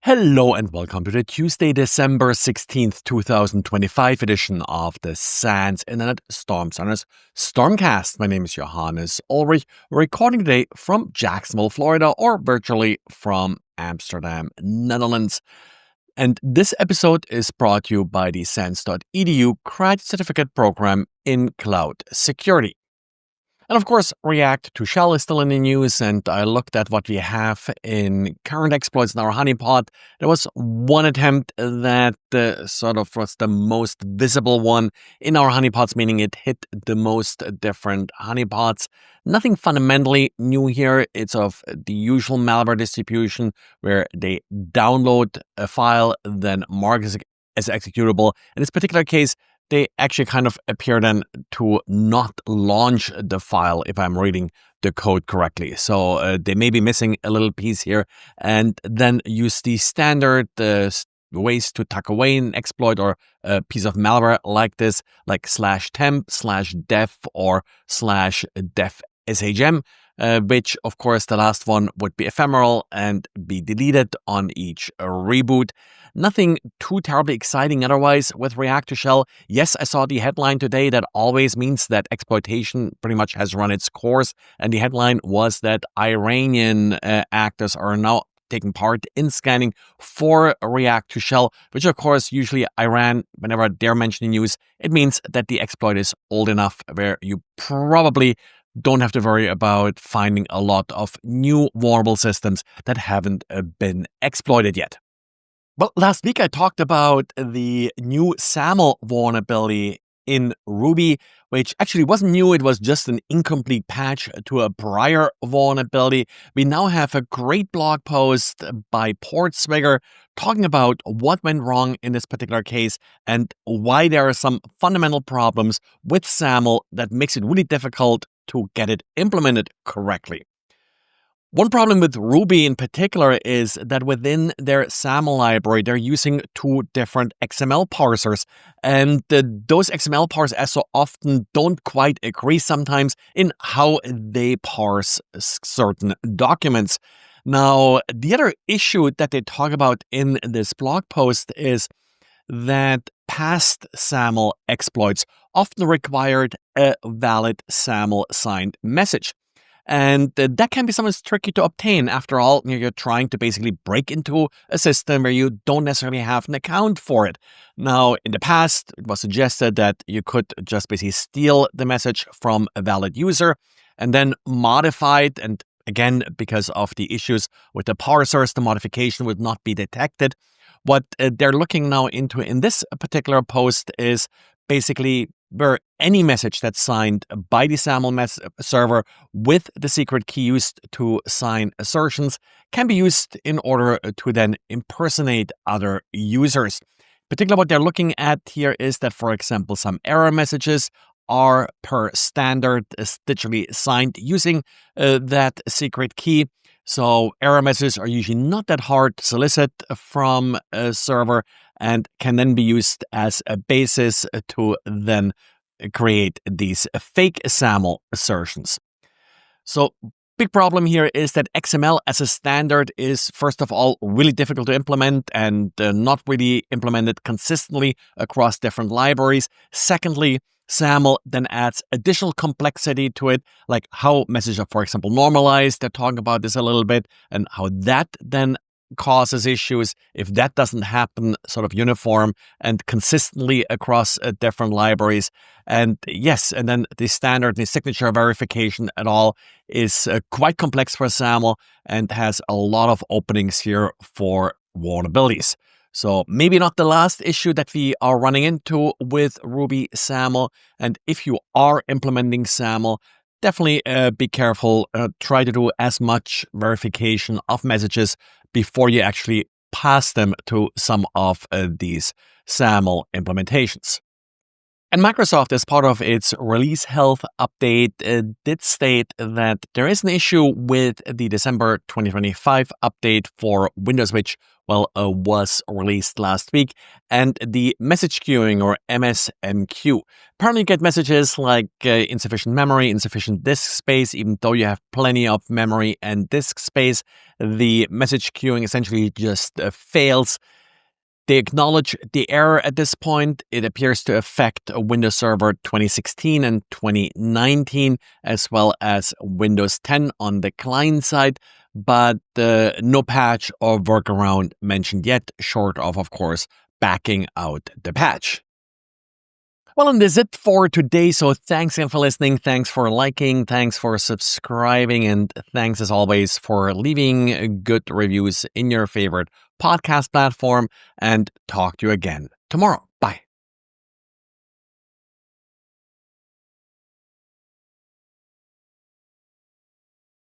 Hello and welcome to the Tuesday, December 16th, 2025 edition of the SANS Internet Storm Center's Stormcast. My name is Johannes Ulrich, recording today from Jacksonville, Florida, or virtually from Amsterdam, Netherlands. And this episode is brought to you by the SANS.edu Credit Certificate Program in Cloud Security. And of course, React2Shell is still in the news, and I looked at what we have in current exploits in our honeypot. There was one attempt that sort of was the most visible one in our honeypots, meaning it hit the most different honeypots. Nothing fundamentally new here. It's of the usual malware distribution where they download a file, then mark it as executable. In this particular case, they actually kind of appear then to not launch the file, if I'm reading the code correctly. So they may be missing a little piece here, and then use the standard ways to tuck away an exploit or a piece of malware like this, like /temp, /def, or /def/shm, which, of course, the last one would be ephemeral and be deleted on each reboot. Nothing too terribly exciting otherwise with React2Shell. Yes, I saw the headline today. That always means that exploitation pretty much has run its course. And the headline was that Iranian actors are now taking part in scanning for React2Shell, which, of course, usually Iran, whenever they're mentioning news, it means that the exploit is old enough where you probably don't have to worry about finding a lot of new vulnerable systems that haven't been exploited yet. Well, last week I talked about the new SAML vulnerability in Ruby, which actually wasn't new. It was just an incomplete patch to a prior vulnerability. We now have a great blog post by Portswigger talking about what went wrong in this particular case and why there are some fundamental problems with SAML that makes it really difficult to get it implemented correctly. One problem with Ruby in particular is that within their SAML library, they're using two different XML parsers. And those XML parsers, as so often, don't quite agree sometimes in how they parse certain documents. Now, the other issue that they talk about in this blog post is that past SAML exploits often required a valid SAML signed message. And that can be sometimes tricky to obtain. After all, you're trying to basically break into a system where you don't necessarily have an account for it. Now, in the past, it was suggested that you could just basically steal the message from a valid user and then modify it. And again, because of the issues with the parsers, the modification would not be detected. What they're looking now into in this particular post is basically where any message that's signed by the SAML server with the secret key used to sign assertions can be used in order to then impersonate other users. Particularly what they're looking at here is that, for example, some error messages are per standard digitally signed using that secret key. So error messages are usually not that hard to solicit from a server and can then be used as a basis to then create these fake SAML assertions. So big problem here is that XML as a standard is, first of all, really difficult to implement and not really implemented consistently across different libraries. Secondly, SAML then adds additional complexity to it, like how messages are, for example, normalized. They're talking about this a little bit, and how that then causes issues if that doesn't happen sort of uniform and consistently across different libraries. And yes, and then the standard, the signature verification at all is quite complex for SAML and has a lot of openings here for vulnerabilities. So maybe not the last issue that we are running into with Ruby SAML. And if you are implementing SAML, definitely be careful. Try to do as much verification of messages before you actually pass them to some of these SAML implementations. And Microsoft, as part of its release health update, did state that there is an issue with the December 2025 update for Windows, which, was released last week, and the message queuing, or MSMQ. Apparently, you get messages like insufficient memory, insufficient disk space, even though you have plenty of memory and disk space. The message queuing essentially just fails. They acknowledge the error at this point. It appears to affect Windows Server 2016 and 2019, as well as Windows 10 on the client side, but no patch or workaround mentioned yet, short of course, backing out the patch. Well, and that's it for today. So thanks again for listening. Thanks for liking. Thanks for subscribing. And thanks, as always, for leaving good reviews in your favorite podcast platform. And talk to you again tomorrow.